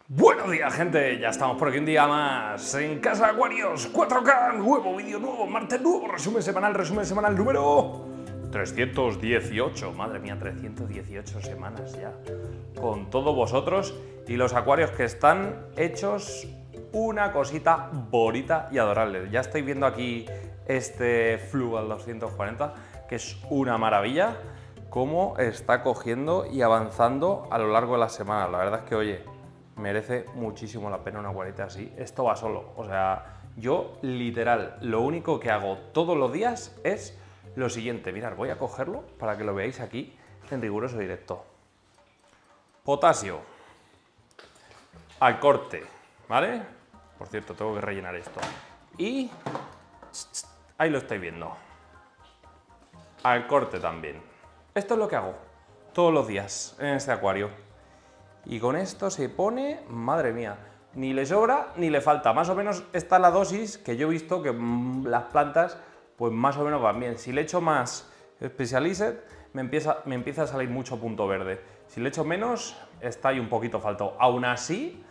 Buenos días, gente, ya estamos por aquí un día más en Casa Acuarios 4K, nuevo vídeo, nuevo martes, nuevo resumen semanal número 318, madre mía, 318 semanas ya, con todos vosotros y los acuarios que están hechos una cosita bonita y adorable. Ya estáis viendo aquí este Fluval 240, que es una maravilla, cómo está cogiendo y avanzando a lo largo de la semana. La verdad es que, oye, merece muchísimo la pena una acuarita así. Esto va solo, o sea, yo literal, lo único que hago todos los días es lo siguiente. Mirad, voy a cogerlo para que lo veáis aquí en riguroso directo. Potasio al corte, ¿vale? Por cierto, tengo que rellenar esto. Y ahí lo estáis viendo. Al corte también. Esto es lo que hago todos los días en este acuario. Y con esto se pone, madre mía, ni le sobra ni le falta. Más o menos está la dosis que yo he visto que las plantas, pues más o menos van bien. Si le echo más Specialized, me empieza a salir mucho punto verde. Si le echo menos, está ahí un poquito faltado. Aún así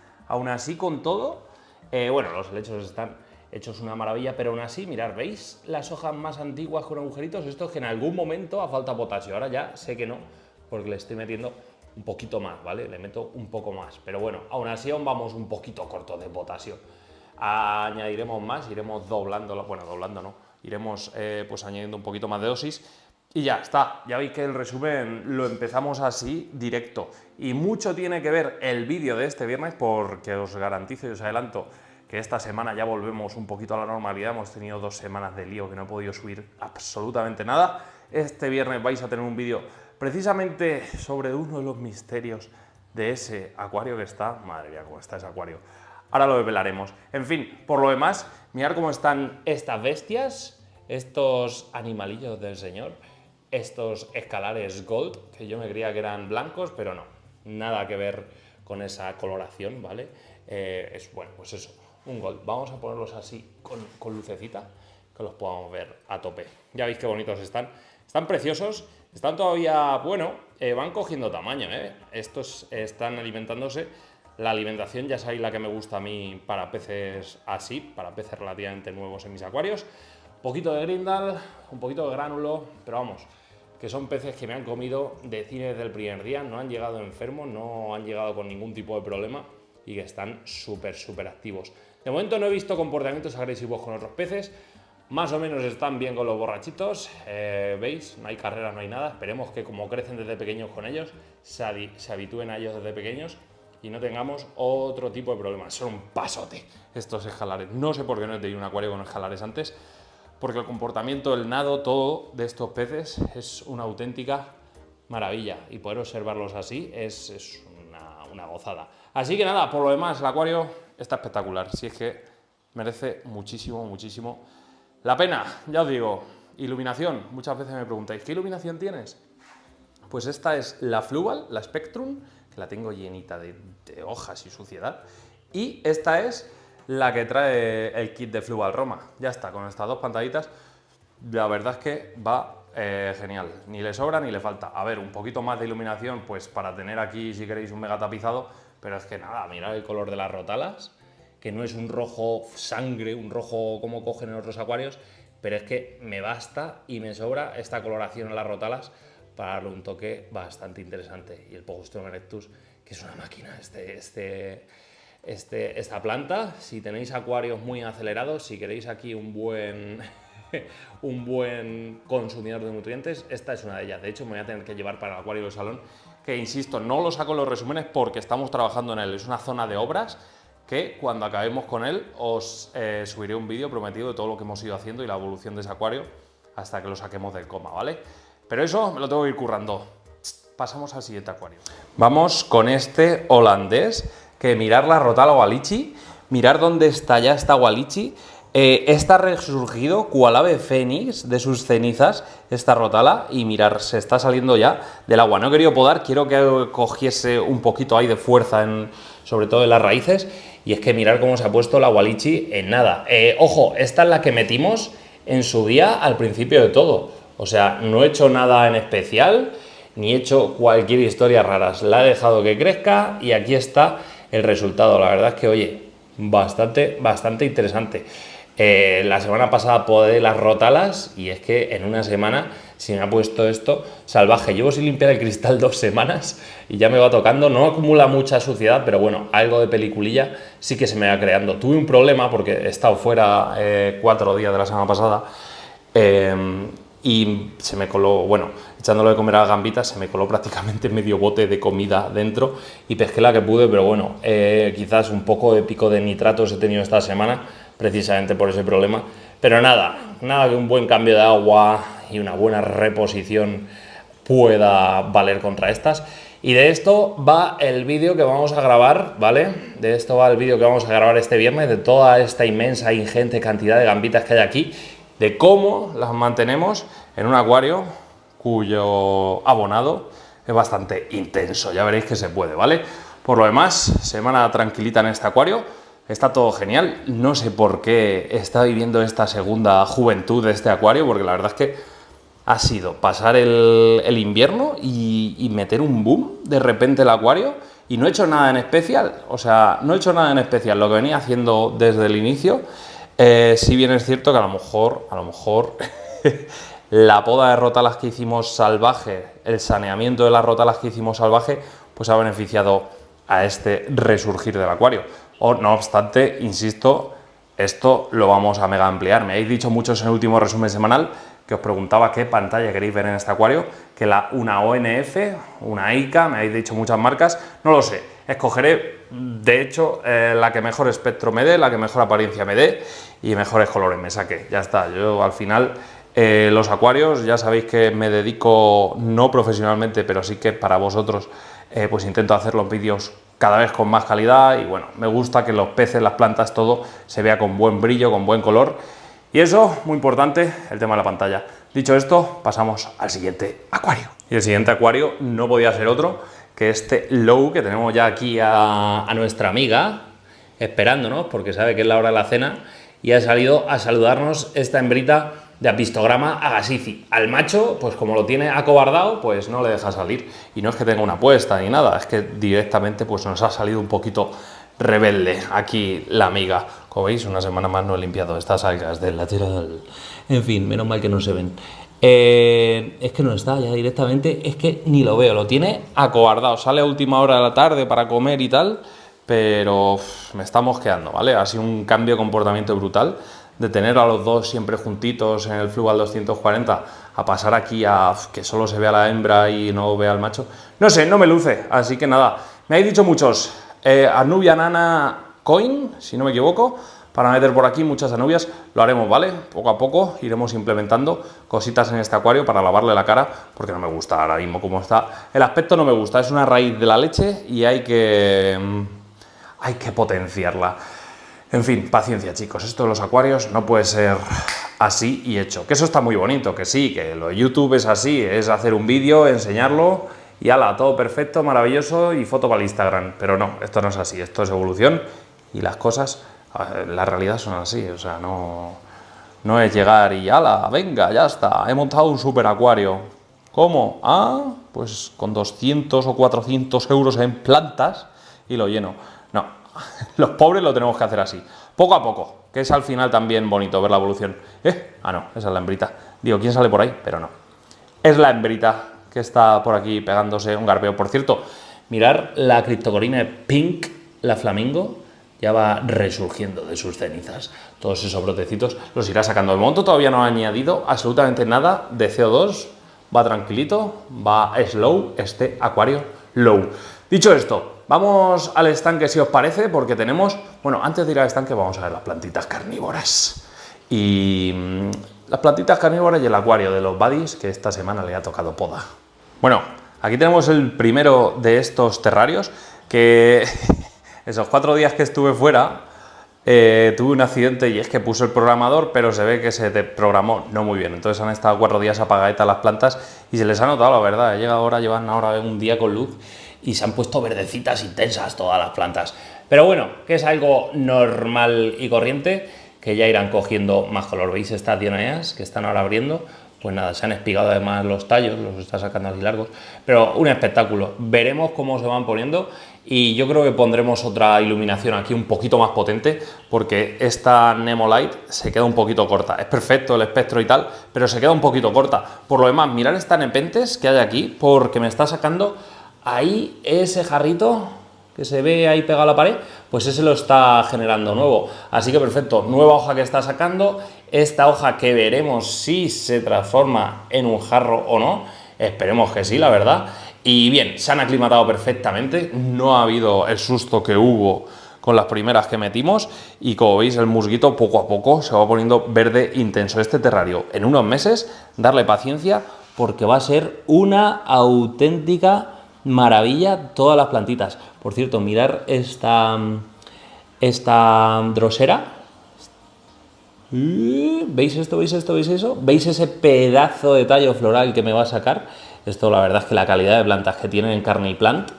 con todo, bueno, los helechos están hechos una maravilla, pero aún así, mirad, ¿veis las hojas más antiguas con agujeritos? Esto es que en algún momento ha falta potasio. Ahora ya sé que no, porque le estoy metiendo un poquito más, ¿vale? Le meto un poco más, pero bueno, aún así aún vamos un poquito cortos de potasio. Añadiremos más, iremos doblando, bueno, doblando no, iremos pues añadiendo un poquito más de dosis y ya está. Ya veis que el resumen lo empezamos así, directo. Y mucho tiene que ver el vídeo de este viernes, porque os garantizo y os adelanto que esta semana ya volvemos un poquito a la normalidad. Hemos tenido 2 semanas de lío que no he podido subir absolutamente nada. Este viernes vais a tener un vídeo precisamente sobre uno de los misterios de ese acuario que está. Madre mía, cómo está ese acuario. Ahora lo desvelaremos. En fin, por lo demás, mirad cómo están estas bestias, estos animalillos del señor, estos escalares gold, que yo me creía que eran blancos, pero no, nada que ver con esa coloración, ¿vale? Es, bueno, pues eso, un gold. Vamos a ponerlos así con lucecita, que los podamos ver a tope. Ya veis qué bonitos están. Están preciosos, están todavía, bueno, van cogiendo tamaño, ¿eh? Estos están alimentándose. La alimentación ya sabéis la que me gusta a mí para peces así, para peces relativamente nuevos en mis acuarios. Un poquito de grindal, un poquito de gránulo, pero vamos, que son peces que me han comido de cine desde el primer día, no han llegado enfermos, no han llegado con ningún tipo de problema y que están súper activos. De momento no he visto comportamientos agresivos con otros peces. Más o menos están bien con los borrachitos, ¿veis? No hay carreras, no hay nada. Esperemos que como crecen desde pequeños con ellos, se habitúen a ellos desde pequeños y no tengamos otro tipo de problemas. Son un pasote estos escalares. No sé por qué no he tenido un acuario con escalares antes, porque el comportamiento, el nado, todo de estos peces es una auténtica maravilla. Y poder observarlos así es una gozada. Así que nada, por lo demás, el acuario está espectacular. Si es que merece muchísimo la pena. Ya os digo, iluminación. Muchas veces me preguntáis, ¿qué iluminación tienes? Pues esta es la Fluval, la Spectrum, que la tengo llenita de hojas y suciedad. Y esta es la que trae el kit de Fluval Roma. Ya está, con estas 2 pantallitas, la verdad es que va genial. Ni le sobra ni le falta. A ver, un poquito más de iluminación, pues para tener aquí, si queréis, un mega tapizado, pero es que nada, mirad el color de las rotalas, que no es un rojo sangre, un rojo como cogen en otros acuarios, pero es que me basta y me sobra esta coloración en las rotalas para darle un toque bastante interesante. Y el Pogostrum erectus, que es una máquina, esta planta. Si tenéis acuarios muy acelerados, si queréis aquí un buen consumidor de nutrientes, esta es una de ellas. De hecho, me voy a tener que llevar para el acuario del salón, que insisto, no lo saco en los resúmenes porque estamos trabajando en él. Es una zona de obras que cuando acabemos con él os subiré un vídeo prometido de todo lo que hemos ido haciendo y la evolución de ese acuario hasta que lo saquemos del coma, ¿vale? Pero eso me lo tengo que ir currando. Pasamos al siguiente acuario. Vamos con este holandés, que mirar la rotala Wallichi, mirar dónde está ya esta Wallichi. Está resurgido cual ave fénix de sus cenizas esta rotala y mirar, se está saliendo ya del agua. No he querido podar, quiero que cogiese un poquito ahí de fuerza, sobre todo en las raíces, y es que mirar cómo se ha puesto la Wallichi en nada. Ojo, esta es la que metimos en su día al principio de todo, o sea, no he hecho nada en especial, ni he hecho cualquier historia rara, la he dejado que crezca y aquí está el resultado. La verdad es que, oye, bastante interesante. La semana pasada podé las rótalas y es que en una semana se me ha puesto esto salvaje. Llevo sin limpiar el cristal 2 semanas y ya me va tocando. No acumula mucha suciedad, pero bueno, algo de peliculilla sí que se me va creando. Tuve un problema porque he estado fuera 4 días de la semana pasada y se me coló, bueno, echándolo de comer a las gambitas, se me coló prácticamente medio bote de comida dentro y pesqué la que pude, pero bueno, quizás un poco de pico de nitratos he tenido esta semana, precisamente por ese problema. Pero nada que un buen cambio de agua y una buena reposición pueda valer contra estas. Y de esto va el vídeo que vamos a grabar, ¿vale? De esto va el vídeo que vamos a grabar este viernes, de toda esta inmensa, ingente cantidad de gambitas que hay aquí, de cómo las mantenemos en un acuario cuyo abonado es bastante intenso. Ya veréis que se puede, ¿vale? Por lo demás, semana tranquilita en este acuario. Está todo genial, no sé por qué está viviendo esta segunda juventud de este acuario, porque la verdad es que ha sido pasar el invierno y meter un boom de repente el acuario y no he hecho nada en especial, o sea, no he hecho nada en especial, lo que venía haciendo desde el inicio, si bien es cierto que a lo mejor la poda de rótalas que hicimos salvaje, el saneamiento de las rótalas que hicimos salvaje, pues ha beneficiado a este resurgir del acuario. O no obstante, insisto, esto lo vamos a mega ampliar. Me habéis dicho muchos en el último resumen semanal que os preguntaba qué pantalla queréis ver en este acuario, que una ONF, una ICA, me habéis dicho muchas marcas, no lo sé, escogeré de hecho la que mejor espectro me dé, la que mejor apariencia me dé y mejores colores me saque, ya está. Yo al final los acuarios, ya sabéis que me dedico no profesionalmente, pero sí que para vosotros pues intento hacer los vídeos cada vez con más calidad y bueno, me gusta que los peces, las plantas, todo se vea con buen brillo, con buen color y eso, muy importante, el tema de la pantalla. Dicho esto, pasamos al siguiente acuario. Y el siguiente acuario no podía ser otro que este Low que tenemos ya aquí a nuestra amiga esperándonos porque sabe que es la hora de la cena y ha salido a saludarnos esta hembrita de apistograma agassizi. Al macho, pues como lo tiene acobardado, pues no le deja salir. Y no es que tenga una apuesta ni nada, es que directamente pues nos ha salido un poquito rebelde aquí la amiga. Como veis, una semana más no he limpiado estas algas del lateral. En fin, menos mal que no se ven. Es que no está ya directamente, es que ni lo veo, lo tiene acobardado. Sale a última hora de la tarde para comer y tal, pero me está mosqueando, ¿vale? Ha sido un cambio de comportamiento brutal. De tener a los dos siempre juntitos en el Fluval 240 a pasar aquí a que solo se vea la hembra y no vea al macho. No sé, no me luce, así que nada. Me habéis dicho muchos, Anubia Nana Coin, si no me equivoco, para meter por aquí muchas anubias, lo haremos, ¿vale? Poco a poco iremos implementando cositas en este acuario para lavarle la cara, porque no me gusta ahora mismo como está. El aspecto no me gusta, es una raíz de la leche y hay que potenciarla. En fin, paciencia chicos, esto de los acuarios no puede ser así y hecho. Que eso está muy bonito, que sí, que lo de YouTube es así, es hacer un vídeo, enseñarlo y ala, todo perfecto, maravilloso y foto para el Instagram. Pero no, esto no es así, esto es evolución y las cosas, la realidad son así, o sea, no es llegar y ala, venga, ya está, he montado un super acuario. ¿Cómo? Ah, pues con 200 o 400 euros en plantas y lo lleno. No. Los pobres lo tenemos que hacer así, poco a poco, que es al final también bonito ver la evolución. Ah, no, esa es la hembrita. Digo, ¿quién sale por ahí? Pero no. Es la hembrita que está por aquí pegándose un garpeo. Por cierto, mirar la Cryptocoryne Pink, la flamingo, ya va resurgiendo de sus cenizas. Todos esos brotecitos los irá sacando. De momento todavía no ha añadido absolutamente nada de CO2. Va tranquilito, va slow este acuario low. Dicho esto, vamos al estanque si os parece, porque tenemos... Bueno, antes de ir al estanque vamos a ver las plantitas carnívoras. Y las plantitas carnívoras y el acuario de los buddies, que esta semana le ha tocado poda. Bueno, aquí tenemos el primero de estos terrarios, que esos 4 días que estuve fuera, tuve un accidente y es que puse el programador, pero se ve que se desprogramó no muy bien. Entonces han estado 4 días apagaditas las plantas y se les ha notado, la verdad. Llevan ahora un día con luz y se han puesto verdecitas intensas todas las plantas. Pero bueno, que es algo normal y corriente, que ya irán cogiendo más color. ¿Veis estas dioneas que están ahora abriendo? Pues nada, se han espigado además los tallos, los está sacando así largos. Pero un espectáculo. Veremos cómo se van poniendo Y yo creo que pondremos otra iluminación aquí un poquito más potente, porque esta Nemo Light se queda un poquito corta. Es perfecto el espectro y tal, pero se queda un poquito corta. Por lo demás, mirad esta nepenthes que hay aquí, porque me está sacando ahí ese jarrito que se ve ahí pegado a la pared, pues ese lo está generando nuevo. Así que perfecto, nueva hoja que está sacando, esta hoja que veremos si se transforma en un jarro o no, esperemos que sí, la verdad. Y bien, se han aclimatado perfectamente, no ha habido el susto que hubo con las primeras que metimos y como veis el musguito poco a poco se va poniendo verde intenso. Este terrario en unos meses, darle paciencia porque va a ser una auténtica maravilla todas las plantitas. Por cierto, mirar esta drosera. ¿Veis esto? ¿Veis esto? ¿Veis eso? ¿Veis ese pedazo de tallo floral que me va a sacar? Esto la verdad es que la calidad de plantas que tienen en Carney Plant,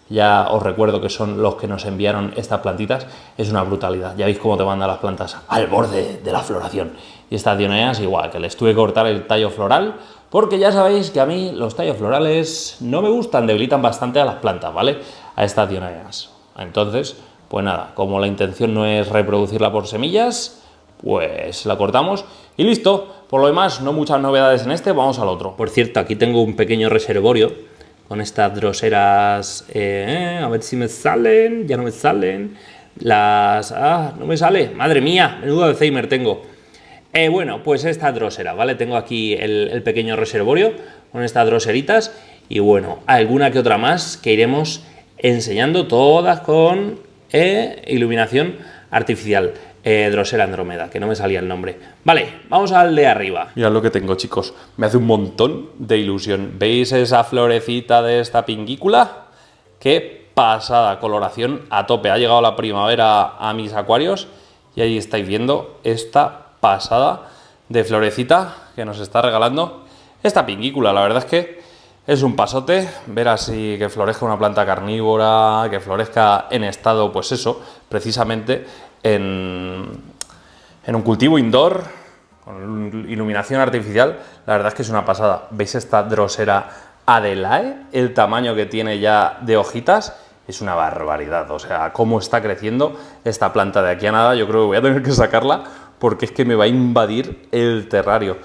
ya os recuerdo que son los que nos enviaron estas plantitas, es una brutalidad. Ya veis cómo te mandan las plantas al borde de la floración. Y estas dioneas igual, que les tuve que cortar el tallo floral, porque ya sabéis que a mí los tallos florales no me gustan, debilitan bastante a las plantas, ¿vale? A estas dioneas. Entonces, pues nada, como la intención no es reproducirla por semillas, pues la cortamos y listo. Por lo demás, no muchas novedades en este, vamos al otro. Por cierto, aquí tengo un pequeño reservorio con estas droseras, a ver si me salen, ya no me salen, no me sale, madre mía, menudo Alzheimer tengo. Bueno, pues esta drosera, ¿vale? Tengo aquí el pequeño reservorio con estas droseritas y bueno, alguna que otra más que iremos enseñando, todas con iluminación artificial. Drosera Andrómeda, que no me salía el nombre. Vale, vamos al de arriba. Mirad lo que tengo, chicos. Me hace un montón de ilusión. ¿Veis esa florecita de esta pinguícula? ¡Qué pasada! Coloración a tope. Ha llegado la primavera a mis acuarios y ahí estáis viendo esta pasada de florecita que nos está regalando esta pinguícula. La verdad es que es un pasote ver así que florezca una planta carnívora, que florezca en estado, pues eso, precisamente en un cultivo indoor con iluminación artificial. La verdad es que es una pasada. ¿Veis esta drosera Adelae? El tamaño que tiene ya de hojitas es una barbaridad. O sea, cómo está creciendo esta planta de aquí a nada. Yo creo que voy a tener que sacarla porque es que me va a invadir el terrario.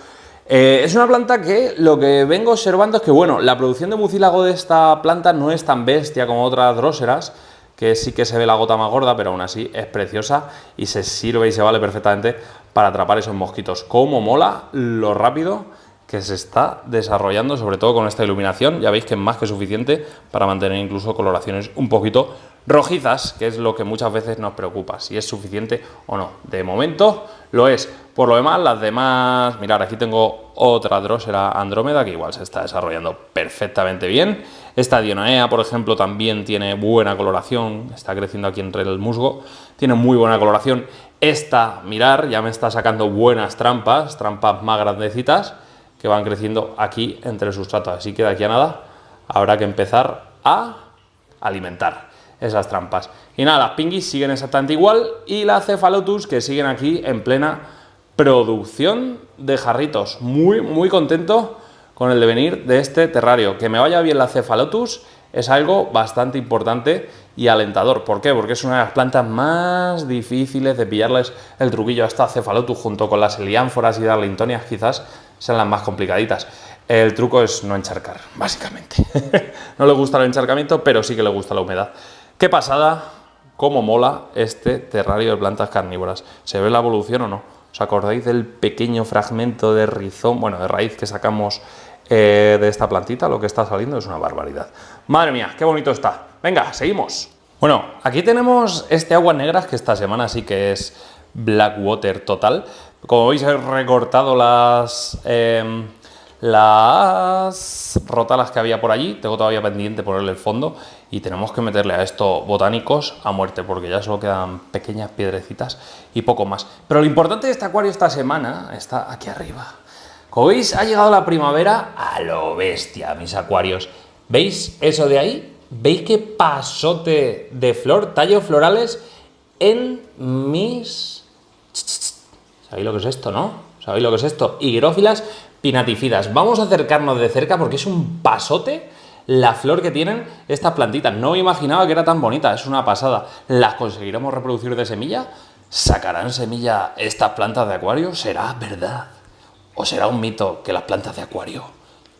Es una planta que lo que vengo observando es que, bueno, la producción de mucílago de esta planta no es tan bestia como otras dróseras, que sí que se ve la gota más gorda, pero aún así es preciosa y se sirve y se vale perfectamente para atrapar esos mosquitos. Cómo mola lo rápido que se está desarrollando, sobre todo con esta iluminación. Ya veis que es más que suficiente para mantener incluso coloraciones un poquito rojizas, que es lo que muchas veces nos preocupa, si es suficiente o no. De momento lo es. Por lo demás, las demás, mirad, aquí tengo otra Drosera Andrómeda que igual se está desarrollando perfectamente bien. Esta Dionaea, por ejemplo, también tiene buena coloración, está creciendo aquí entre el musgo, tiene muy buena coloración. Esta, mirar, ya me está sacando buenas trampas más grandecitas que van creciendo aquí entre el sustrato, así que de aquí a nada habrá que empezar a alimentar esas trampas. Y nada, las pinguis siguen exactamente igual y las Cephalotus que siguen aquí en plena producción de jarritos. Muy contento con el devenir de este terrario. Que me vaya bien la Cephalotus es algo bastante importante y alentador. ¿Por qué? Porque es una de las plantas más difíciles de pillarles el truquillo a esta Cephalotus, junto con las Heliánforas y Darlingtonias, quizás sean las más complicaditas. El truco es no encharcar, básicamente. No le gusta el encharcamiento, pero sí que le gusta la humedad. ¡Qué pasada! ¿Cómo mola este terrario de plantas carnívoras? ¿Se ve la evolución o no? ¿Os acordáis del pequeño fragmento de rizoma, bueno, de raíz que sacamos de esta plantita? Lo que está saliendo es una barbaridad. ¡Madre mía, qué bonito está! Venga, seguimos. Bueno, aquí tenemos este aguas negras que esta semana sí que es Blackwater total. Como veis, he recortado las rótalas que había por allí. Tengo todavía pendiente ponerle el fondo y tenemos que meterle a esto botánicos a muerte porque ya solo quedan pequeñas piedrecitas y poco más. Pero lo importante de este acuario esta semana está aquí arriba. Como veis, ha llegado la primavera a lo bestia, mis acuarios. ¿Veis eso de ahí? ¿Veis qué pasote de flor, tallos florales en mis... ¿Sabéis lo que es esto, no? ¿Sabéis lo que es esto? Higrófilas pinatifidas. Vamos a acercarnos de cerca porque es un pasote la flor que tienen estas plantitas. No me imaginaba que era tan bonita, es una pasada. ¿Las conseguiremos reproducir de semilla? ¿Sacarán semilla estas plantas de acuario? ¿Será verdad? ¿O será un mito que las plantas de acuario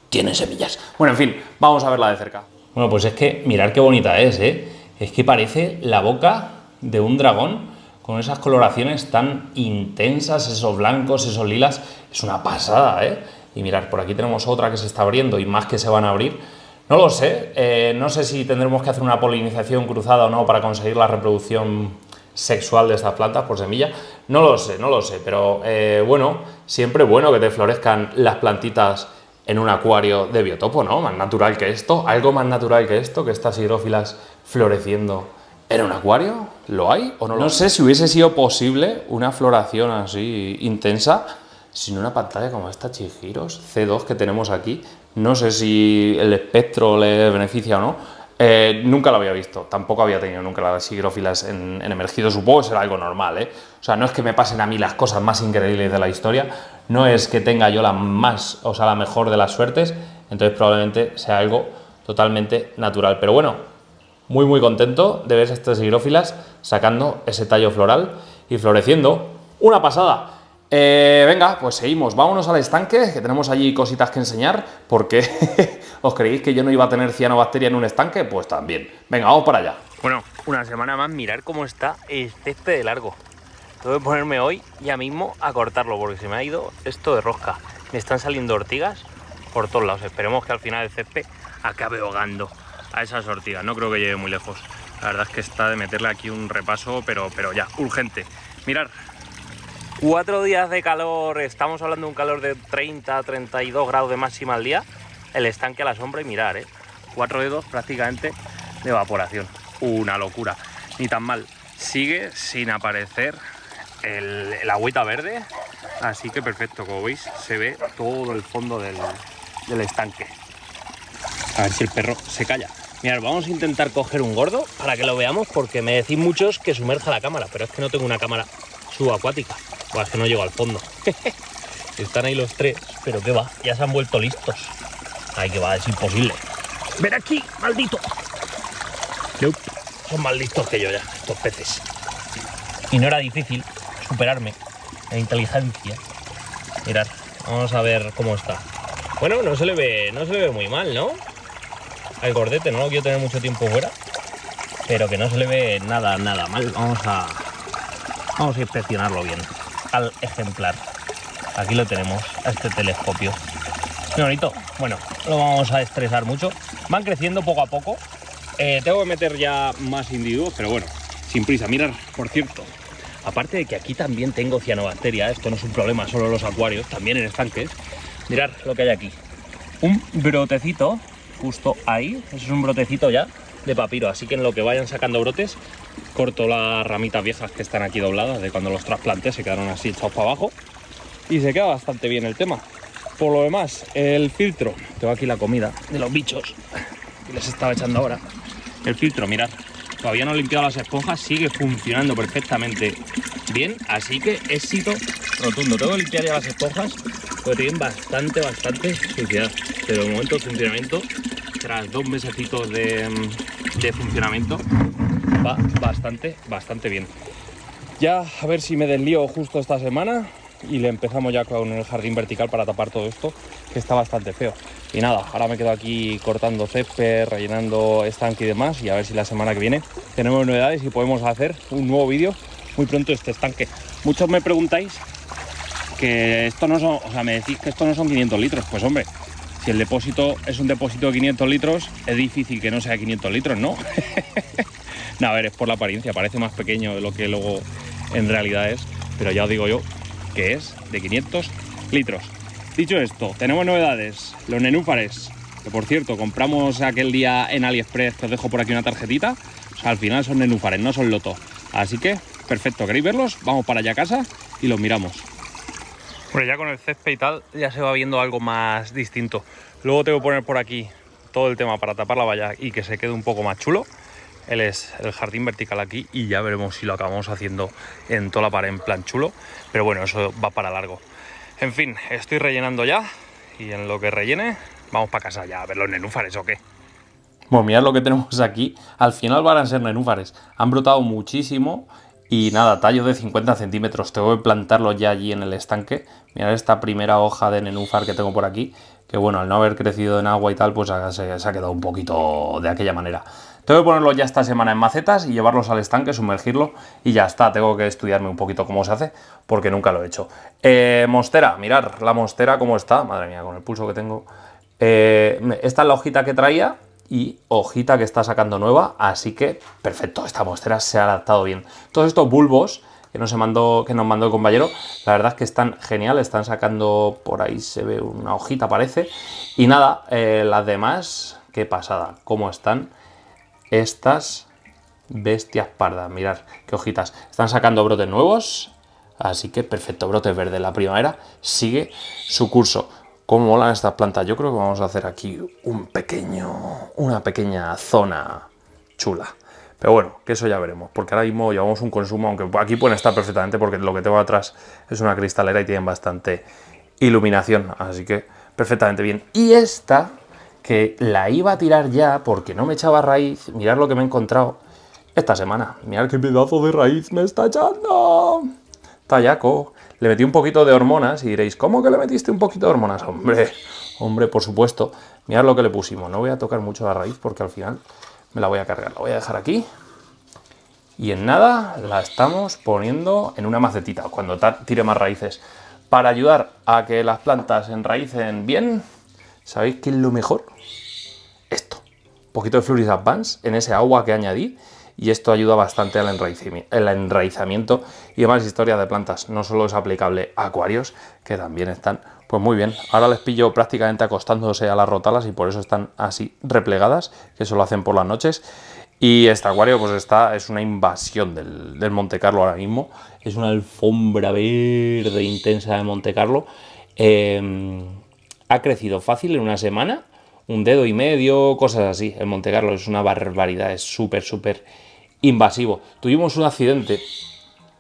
tienen semillas? Bueno, en fin, vamos a verla de cerca. Bueno, pues es que mirad qué bonita es, ¿eh? Es que parece la boca de un dragón con esas coloraciones tan intensas, esos blancos, esos lilas. Es una pasada, ¿eh? Y mirad, por aquí tenemos otra que se está abriendo y más que se van a abrir. No lo sé, no sé si tendremos que hacer una polinización cruzada o no para conseguir la reproducción sexual de estas plantas por semilla. No lo sé, pero bueno, siempre bueno que te florezcan las plantitas en un acuario de biotopo, ¿no? Más natural que esto, algo más natural que esto, que estas hidrófilas floreciendo en un acuario. ¿Lo hay o no lo hay? No sé si hubiese sido posible una floración así intensa sin una pantalla como esta Chihiros C2 que tenemos aquí. No sé si el espectro le beneficia o no. Nunca lo había visto, tampoco había tenido nunca las hidrófilas en emergido, supongo que será algo normal, ¿eh? O sea, no es que me pasen a mí las cosas más increíbles de la historia, no es que tenga yo la mejor de las suertes, entonces probablemente sea algo totalmente natural. Pero bueno, muy contento de ver estas hidrófilas sacando ese tallo floral y floreciendo. ¡Una pasada! Venga, pues seguimos, vámonos al estanque, que tenemos allí cositas que enseñar, porque ¿os creéis que yo no iba a tener cianobacteria en un estanque? Pues también. Venga, vamos para allá. Bueno, una semana más, mirar cómo está el césped de largo. Tengo que ponerme hoy ya mismo a cortarlo, porque se me ha ido esto de rosca. Me están saliendo ortigas por todos lados. Esperemos que al final el césped acabe ahogando a esas ortigas. No creo que llegue muy lejos. La verdad es que está de meterle aquí un repaso, pero ya, urgente. Mirar. 4 días de calor, estamos hablando de un calor de 30-32 grados de máxima al día, el estanque a la sombra y mirar, 4 dedos prácticamente de evaporación, una locura, ni tan mal, sigue sin aparecer el agüita verde, así que perfecto, como veis se ve todo el fondo del estanque. A ver si el perro se calla. Mirad, vamos a intentar coger un gordo para que lo veamos, porque me decís muchos que sumerja la cámara, pero es que no tengo una cámara subacuática. Bueno, es que no llego al fondo. Están ahí los tres, pero qué va, ya se han vuelto listos. Ay, que va, es imposible. ¡Ven aquí, maldito! Nope. Son más listos que yo ya, estos peces. Y no era difícil superarme en inteligencia. Mirad, vamos a ver cómo está. Bueno, no se le ve muy mal, ¿no? Al gordete, no lo quiero tener mucho tiempo fuera, pero que no se le ve nada mal. Vamos a inspeccionarlo bien al ejemplar. Aquí lo tenemos, a este telescopio. Muy bonito. Bueno, no lo vamos a estresar mucho. Van creciendo poco a poco. Tengo que meter ya más individuos, pero bueno, sin prisa. Mirad, por cierto, aparte de que aquí también tengo cianobacteria, esto no es un problema solo en los acuarios, también en estanques. Mirad lo que hay aquí. Un brotecito, justo ahí. Eso es un brotecito ya de papiro, así que en lo que vayan sacando brotes, corto las ramitas viejas que están aquí dobladas de cuando los trasplanté, se quedaron así echados para abajo y se queda bastante bien el tema. Por lo demás, el filtro, tengo aquí la comida de los bichos que les estaba echando ahora. El filtro, mirad, todavía no he limpiado las esponjas, sigue funcionando perfectamente bien, así que éxito rotundo. Tengo que limpiar ya las esponjas porque tienen bastante suciedad, pero de momento el funcionamiento, tras 2 mesecitos de funcionamiento, va bastante bien. Ya a ver si me deslío justo esta semana y le empezamos ya con el jardín vertical para tapar todo esto, que está bastante feo. Y nada, ahora me quedo aquí cortando césped, rellenando estanque y demás, y a ver si la semana que viene tenemos novedades y podemos hacer un nuevo vídeo muy pronto de este estanque. Muchos me preguntáis que esto no son, o sea, me decís que esto no son 500 litros, pues hombre, si el depósito es un depósito de 500 litros, es difícil que no sea 500 litros, ¿no? No, a ver, es por la apariencia, parece más pequeño de lo que luego en realidad es, pero ya os digo yo que es de 500 litros. Dicho esto, tenemos novedades, los nenúfares, que por cierto, compramos aquel día en AliExpress, que os dejo por aquí una tarjetita, o sea, al final son nenúfares, no son lotos. Así que, perfecto, ¿queréis verlos? Vamos para allá a casa y los miramos. Bueno, ya con el césped y tal, ya se va viendo algo más distinto. Luego tengo que poner por aquí todo el tema para tapar la valla y que se quede un poco más chulo. Él es el jardín vertical aquí y ya veremos si lo acabamos haciendo en toda la pared en plan chulo. Pero bueno, eso va para largo. En fin, estoy rellenando ya y en lo que rellene vamos para casa ya a ver los nenúfares o qué. Bueno, mirad lo que tenemos aquí. Al final van a ser nenúfares. Han brotado muchísimo y nada, tallo de 50 centímetros. Tengo que plantarlo ya allí en el estanque. Mirad esta primera hoja de nenúfar que tengo por aquí, que bueno, al no haber crecido en agua y tal, pues se ha quedado un poquito de aquella manera. Tengo que ponerlos ya esta semana en macetas y llevarlos al estanque, sumergirlo y ya está. Tengo que estudiarme un poquito cómo se hace, porque nunca lo he hecho. Monstera, mirad la monstera cómo está. Madre mía, con el pulso que tengo. Esta es la hojita que traía y hojita que está sacando nueva, así que perfecto, esta monstera se ha adaptado bien. Todos estos bulbos que nos mandó el compañero, la verdad es que están genial, están sacando, por ahí se ve una hojita parece, y nada, las demás, qué pasada, cómo están estas bestias pardas, mirad qué hojitas, están sacando brotes nuevos, así que perfecto, brotes verdes, la primavera sigue su curso. ¿Cómo molan estas plantas? Yo creo que vamos a hacer aquí una pequeña zona chula. Pero bueno, que eso ya veremos, porque ahora mismo llevamos un consumo, aunque aquí pueden estar perfectamente, porque lo que tengo atrás es una cristalera y tienen bastante iluminación, así que perfectamente bien. Y esta, que la iba a tirar ya porque no me echaba raíz, mirad lo que me he encontrado esta semana. Mirad qué pedazo de raíz me está echando. Tallaco. Le metí un poquito de hormonas y diréis, ¿cómo que le metiste un poquito de hormonas? Hombre, por supuesto. Mirad lo que le pusimos. No voy a tocar mucho la raíz porque al final me la voy a cargar. La voy a dejar aquí. Y en nada la estamos poniendo en una macetita cuando tire más raíces. Para ayudar a que las plantas se enraícen bien, ¿sabéis qué es lo mejor? Esto. Un poquito de Floris Advance en ese agua que añadí. Y esto ayuda bastante al enraizamiento y demás historias de plantas. No solo es aplicable a acuarios, que también están pues muy bien. Ahora les pillo prácticamente acostándose a las rotalas y por eso están así replegadas, que eso lo hacen por las noches. Y este acuario pues es una invasión del Monte Carlo ahora mismo. Es una alfombra verde intensa de Monte Carlo. Ha crecido fácil en una semana. 1,5 dedos, cosas así. El Monte Carlo es una barbaridad, es súper invasivo. Tuvimos un accidente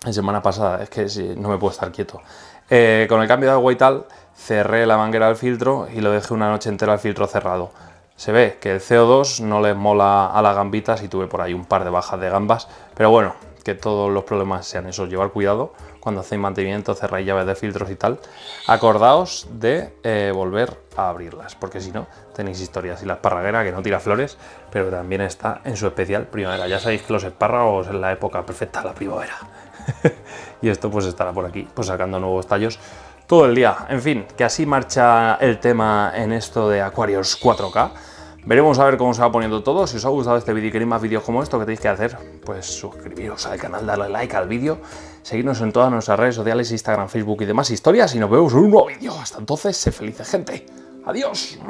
la semana pasada, es que sí, no me puedo estar quieto. Con el cambio de agua y tal, cerré la manguera del filtro y lo dejé una noche entera el filtro cerrado. Se ve que el CO2 no les mola a las gambitas y tuve por ahí un par de bajas de gambas, pero bueno, que todos los problemas sean esos, llevar cuidado cuando hacéis mantenimiento, cerráis llaves de filtros y tal. Acordaos de volver a abrirlas, porque si no tenéis historias. Y la esparraguera, que no tira flores, pero también está en su especial primavera. Ya sabéis que los espárragos es la época perfecta de la primavera. Y esto pues estará por aquí, pues sacando nuevos tallos todo el día. En fin, que así marcha el tema en esto de Aquarius 4K. Veremos a ver cómo se va poniendo todo. Si os ha gustado este vídeo y queréis más vídeos como esto, ¿qué tenéis que hacer? Pues suscribiros al canal, darle like al vídeo, seguirnos en todas nuestras redes sociales, Instagram, Facebook y demás historias, y nos vemos en un nuevo vídeo. Hasta entonces, sé felices, gente. ¡Adiós!